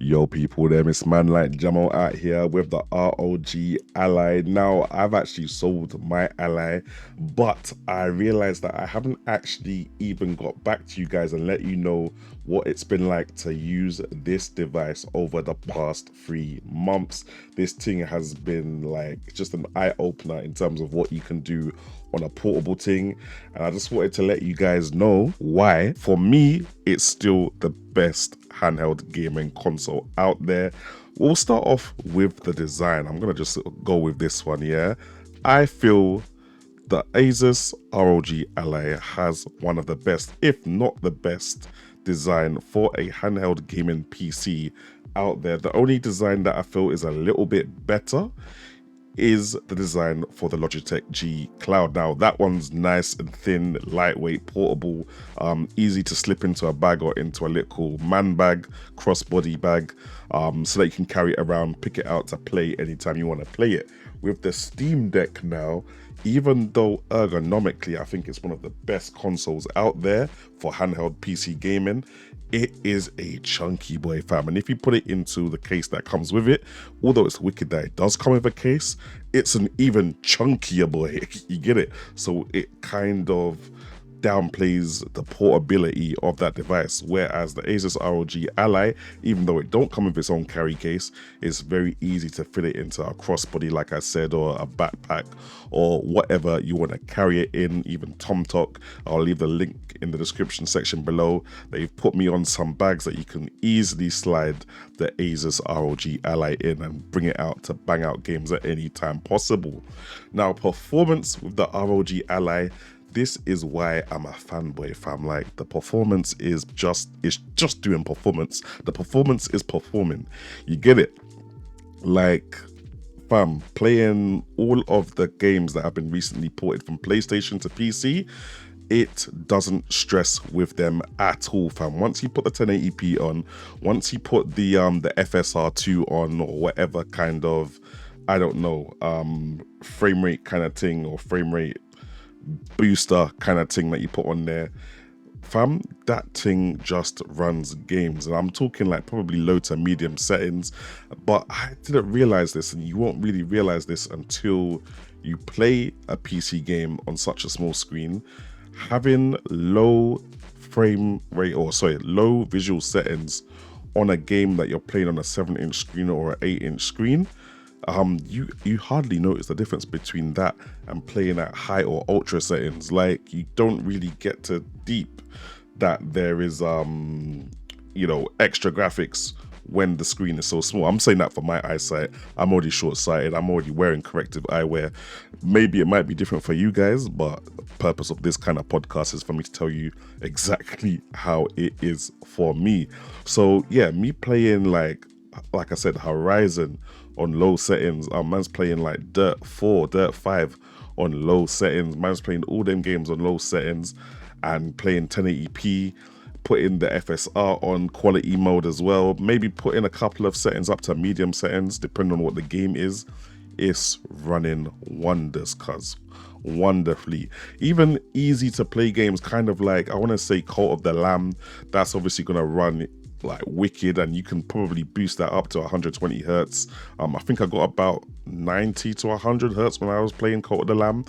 Yo, people, there, it's man like Jamo out here with the ROG Ally. Now, I've actually sold my Ally, but I realized that I haven't actually even got back to you guys and let you know what it's been like to use this device over the past 3 months. This thing has been like just an eye-opener in terms of what you can do on a portable thing, and I just wanted to let you guys know why for me it's still the best handheld gaming console out there. We'll start off with the design. I'm gonna just go with this one. Yeah, I feel the Asus ROG Ally has one of the best, if not the best, design for a handheld gaming PC out there. The only design that I feel is a little bit better is the design for the Logitech G Cloud. Now that one's nice and thin, lightweight, portable, easy to slip into a bag or into a little man bag, crossbody bag, so that you can carry it around, pick it out to play anytime you want to play it. With the Steam Deck now, even though ergonomically I think it's one of the best consoles out there for handheld PC gaming, it is a chunky boy, fam. And if you put it into the case that comes with it, although it's wicked that it does come with a case, it's an even chunkier boy. You get it? So it kind of downplays the portability of that device, whereas the Asus ROG Ally, even though it don't come with its own carry case, it's very easy to fit it into a crossbody, like I said, or a backpack, or whatever you want to carry it in, even TomTok. I'll leave the link in the description section below. They've put me on some bags that you can easily slide the Asus ROG Ally in and bring it out to bang out games at any time possible. Now, performance with the ROG Ally, this is why I'm a fanboy, fam. Like, the performance is just doing performance. The performance is performing. You get it? Like, fam, playing all of the games that have been recently ported from PlayStation to PC, it doesn't stress with them at all, fam. Once you put the 1080p on, once you put the FSR2 on, or whatever kind of, I don't know, frame rate kind of thing, or frame rate booster kind of thing that you put on there, fam, that thing just runs games. And I'm talking like probably low to medium settings, but I didn't realize this, and you won't really realize this until you play a PC game on such a small screen. Having low frame rate, or sorry, low visual settings on a game that you're playing on a 7-inch screen or an 8-inch screen, you hardly notice the difference between that and playing at high or ultra settings. Like, you don't really get to deep that there is you know, extra graphics when the screen is so small. I'm saying that for my eyesight. I'm already short-sighted. I'm already wearing corrective eyewear. Maybe it might be different for you guys, but the purpose of this kind of podcast is for me to tell you exactly how it is for me. So yeah, me playing like I said, Horizon on low settings. Man's playing like Dirt 4, Dirt 5 on low settings. Man's playing all them games on low settings and playing 1080p. Putting the FSR on quality mode as well. Maybe putting a couple of settings up to medium settings, depending on what the game is. It's running wonders, cuz. Wonderfully. Even easy to play games, kind of like, I want to say Cult of the Lamb, that's obviously going to run like wicked, and you can probably boost that up to 120 hertz. I think I got about 90 to 100 hertz when I was playing Cult of the Lamb.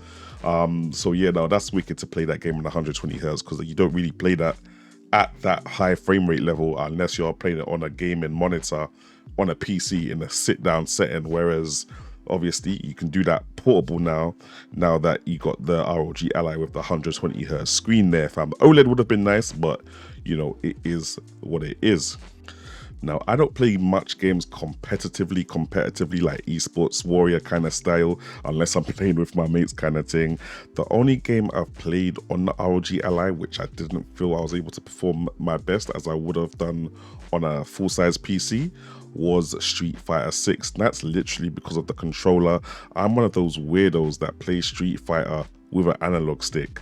So yeah, no, that's wicked to play that game in 120 hertz, because you don't really play that at that high frame rate level unless you're playing it on a gaming monitor on a PC in a sit down setting, whereas obviously you can do that portable now that you got the ROG Ally with the 120 hertz screen there, fam. The OLED would have been nice, but you know, it is what it is. Now, I don't play much games competitively like esports warrior kind of style, unless I'm playing with my mates kind of thing. The only game I've played on the ROG Ally, which I didn't feel I was able to perform my best as I would have done on a full-size PC, was Street Fighter 6. That's literally because of the controller. I'm one of those weirdos that play Street Fighter with an analog stick.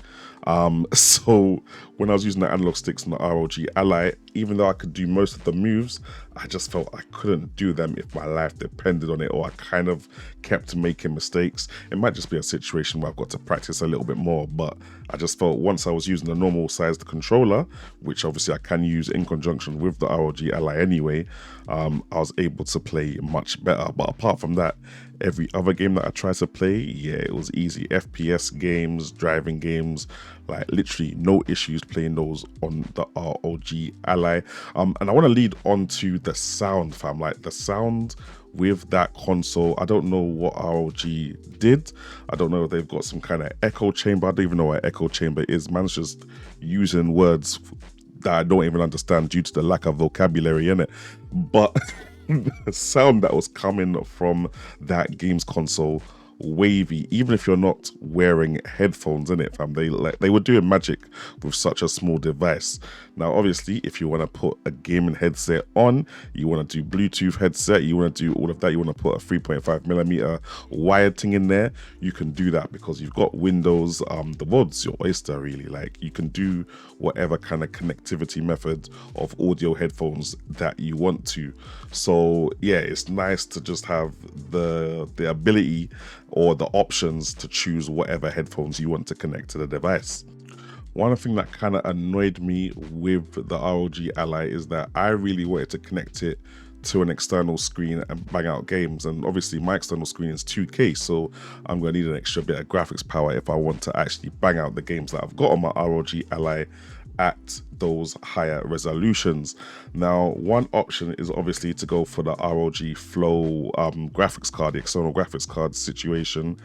So when I was using the analog sticks on the ROG Ally, even though I could do most of the moves, I just felt I couldn't do them if my life depended on it, or I kind of kept making mistakes. It might just be a situation where I've got to practice a little bit more, but I just felt once I was using the normal sized controller, which obviously I can use in conjunction with the ROG Ally anyway, I was able to play much better. But apart from that, every other game that I tried to play, yeah, it was easy. FPS games, driving games, like literally no issues playing those on the ROG Ally. And I want to lead on to the sound, fam. Like the sound with that console, I don't know what ROG did. I don't know if they've got some kind of echo chamber. I don't even know what echo chamber is. Man's just using words that I don't even understand due to the lack of vocabulary in it. But the sound that was coming from that games console, wavy, even if you're not wearing headphones in it, fam. They were doing magic with such a small device. Now obviously, if you want to put a gaming headset on, you want to do Bluetooth headset, you want to do all of that, you want to put a 3.5mm wired thing in there, you can do that because you've got Windows. The world's your oyster, really. Like, you can do whatever kind of connectivity method of audio headphones that you want to. So yeah, it's nice to just have the ability or the options to choose whatever headphones you want to connect to the device. One thing that kind of annoyed me with the ROG Ally is that I really wanted to connect it to an external screen and bang out games, and obviously my external screen is 2K, so I'm going to need an extra bit of graphics power if I want to actually bang out the games that I've got on my ROG Ally at those higher resolutions. Now, one option is obviously to go for the ROG Flow graphics card, the external graphics card situation,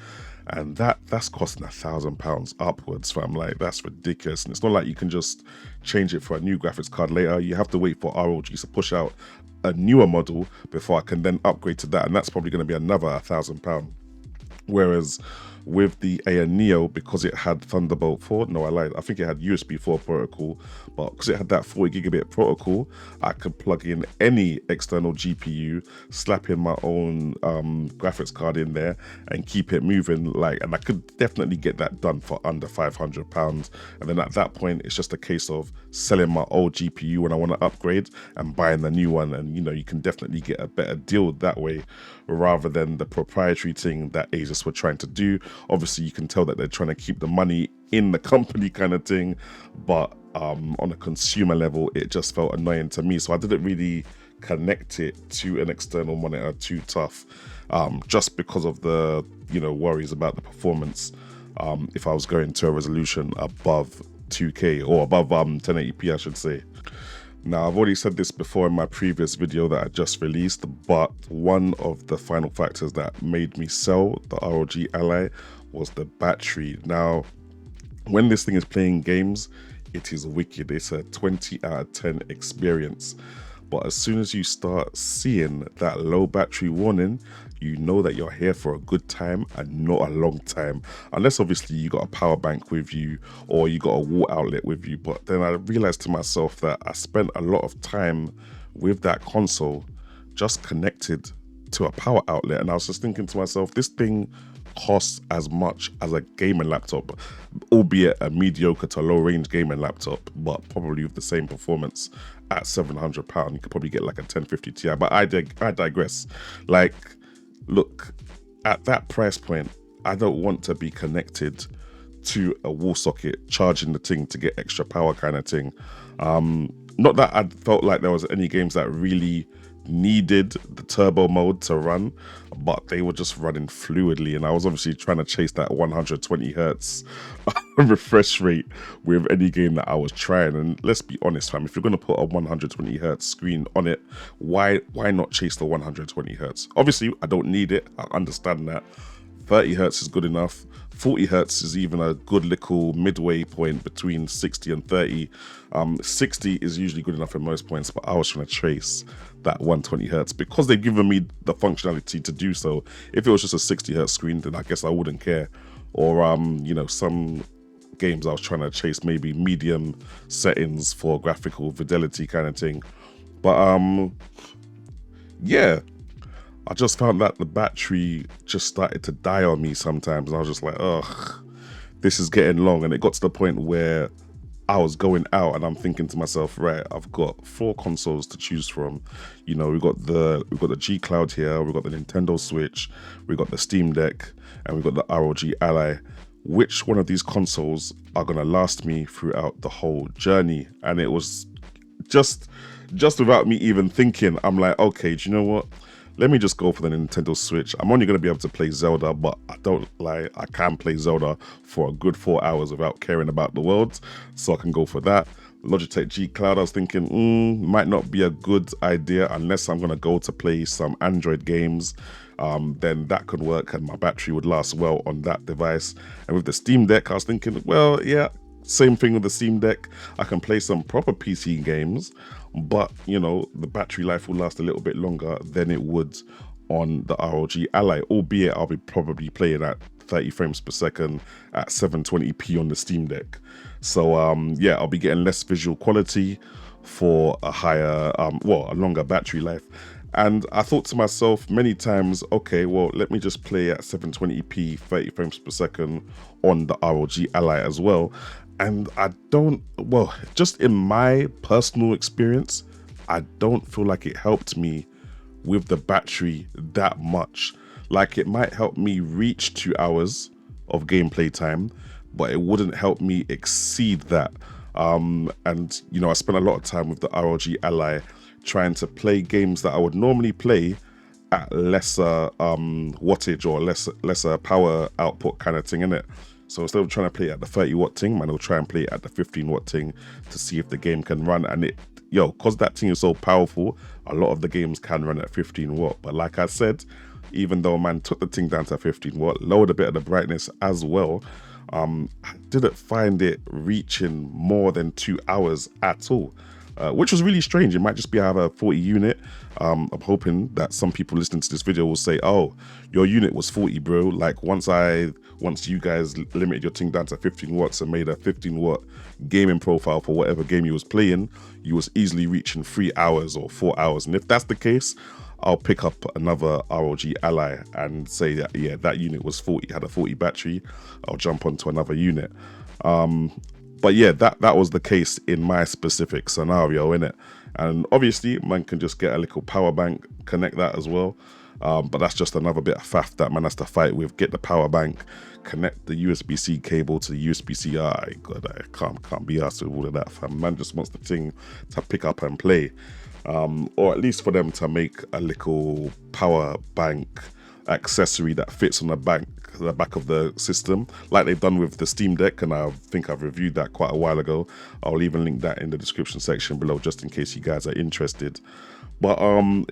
and that's costing £1,000 upwards, fam. Like, that's ridiculous. And it's not like you can just change it for a new graphics card later. You have to wait for ROG to push out a newer model before I can then upgrade to that, and that's probably going to be another £1,000. Whereas with the Air Neo, because it had Thunderbolt 4, no, I lied, I think it had USB 4 protocol, but because it had that 40 gigabit protocol, I could plug in any external GPU, slap in my own graphics card in there, and keep it moving. Like, and I could definitely get that done for under £500. And then at that point, it's just a case of selling my old GPU when I want to upgrade and buying the new one. And you know, you can definitely get a better deal that way, rather than the proprietary thing that Asus were trying to do. Obviously, you can tell that they're trying to keep the money in the company kind of thing, but on a consumer level, it just felt annoying to me. So I didn't really connect it to an external monitor too tough, just because of the, you know, worries about the performance if I was going to a resolution above 2K or above 1080p, I should say. Now, I've already said this before in my previous video that I just released, but one of the final factors that made me sell the ROG Ally was the battery. Now, when this thing is playing games, it is wicked. It's a 20 out of 10 experience. But as soon as you start seeing that low battery warning, you know that you're here for a good time and not a long time. Unless obviously you got a power bank with you or you got a water outlet with you. But then I realized to myself that I spent a lot of time with that console just connected to a power outlet. And I was just thinking to myself, this thing costs as much as a gaming laptop, albeit a mediocre to low range gaming laptop, but probably with the same performance at £700. You could probably get like a 1050 Ti, but I digress. Like, look, at that price point, I don't want to be connected to a wall socket, charging the thing to get extra power kind of thing. Not that I felt like there was any games that really needed the turbo mode to run, but they were just running fluidly, and I was obviously trying to chase that 120 hertz refresh rate with any game that I was trying. And let's be honest, fam, if you're going to put a 120 hertz screen on it, why not chase the 120 hertz? Obviously, I don't need it, I understand that. 30 hertz is good enough. 40 hertz is even a good little midway point between 60 and 30. 60 is usually good enough at most points, but I was trying to chase that 120 hertz because they've given me the functionality to do so. If it was just a 60 hertz screen, then I guess I wouldn't care. Or you know, some games I was trying to chase maybe medium settings for graphical fidelity kind of thing. But yeah, I just found that the battery just started to die on me sometimes, and I was just like, ugh, this is getting long. And it got to the point where I was going out and I'm thinking to myself, right, I've got 4 consoles to choose from. You know, we've got the G Cloud here, we've got the Nintendo Switch, we've got the Steam Deck, and we've got the ROG Ally. Which one of these consoles are gonna last me throughout the whole journey? And it was just just without me even thinking, I'm like, okay, do you know what? Let me just go for the Nintendo Switch. I'm only going to be able to play Zelda, but I don't lie, I can play Zelda for a good 4 hours without caring about the world, so I can go for that. Logitech G Cloud, I was thinking, might not be a good idea unless I'm going to go to play some Android games. Then that could work and my battery would last well on that device. And with the Steam Deck, I was thinking, well, yeah, same thing with the Steam Deck. I can play some proper PC games, but you know, the battery life will last a little bit longer than it would on the ROG Ally, albeit I'll be probably playing at 30 frames per second at 720p on the Steam Deck. So yeah, I'll be getting less visual quality for a higher, a longer battery life. And I thought to myself many times, okay, well, let me just play at 720p, 30 frames per second on the ROG Ally as well. And I don't, well, just in my personal experience, I don't feel like it helped me with the battery that much. Like, it might help me reach 2 hours of gameplay time, but it wouldn't help me exceed that. And you know, I spent a lot of time with the ROG Ally trying to play games that I would normally play at lesser wattage or lesser power output kind of thing, innit? So instead of trying to play at the 30 watt thing, man, I'll try and play it at the 15 watt thing to see if the game can run. And it, yo, cause that thing is so powerful, a lot of the games can run at 15 watt. But like I said, even though man took the thing down to 15 watt, lowered a bit of the brightness as well, I didn't find it reaching more than 2 hours at all. Which was really strange. It might just be I have a 40 unit. I'm hoping that some people listening to this video will say, oh, your unit was 40, bro. Like once you guys limited your thing down to 15 watts and made a 15 watt gaming profile for whatever game you was playing, you was easily reaching 3 hours or 4 hours. And if that's the case, I'll pick up another ROG Ally and say that, yeah, that unit was 40, had a 40 battery. I'll jump onto another unit. But yeah, that was the case in my specific scenario, innit? And obviously, man can just get a little power bank, connect that as well. But that's just another bit of faff that man has to fight with. Get the power bank, connect the USB-C cable to the USB-C. God, I can't be asked with all of that, fam. Man just wants the thing to pick up and play. Or at least for them to make a little power bank accessory that fits on the back of the system, like they've done with the Steam Deck, and I think I've reviewed that quite a while ago. I'll even link that in the description section below just in case you guys are interested. But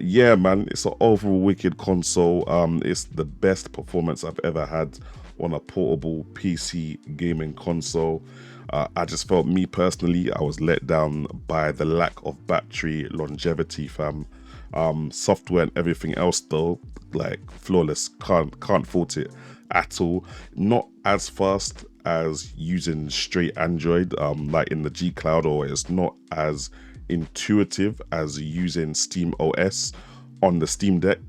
yeah, man, it's an overall wicked console. It's the best performance I've ever had on a portable PC gaming console. I just felt, me personally, I was let down by the lack of battery longevity, fam. Software and everything else though, like flawless, can't fault it at all. Not as fast as using straight Android, like in the G Cloud, or it's not as intuitive as using Steam OS on the Steam Deck.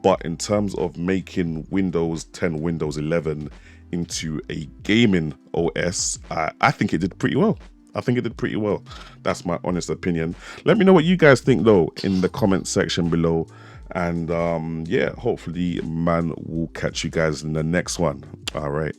But in terms of making Windows 10, Windows 11 into a gaming OS, I think it did pretty well. I think it did pretty well. That's my honest opinion. Let me know what you guys think though in the comment section below. And yeah, hopefully, man, we'll catch you guys in the next one. All right.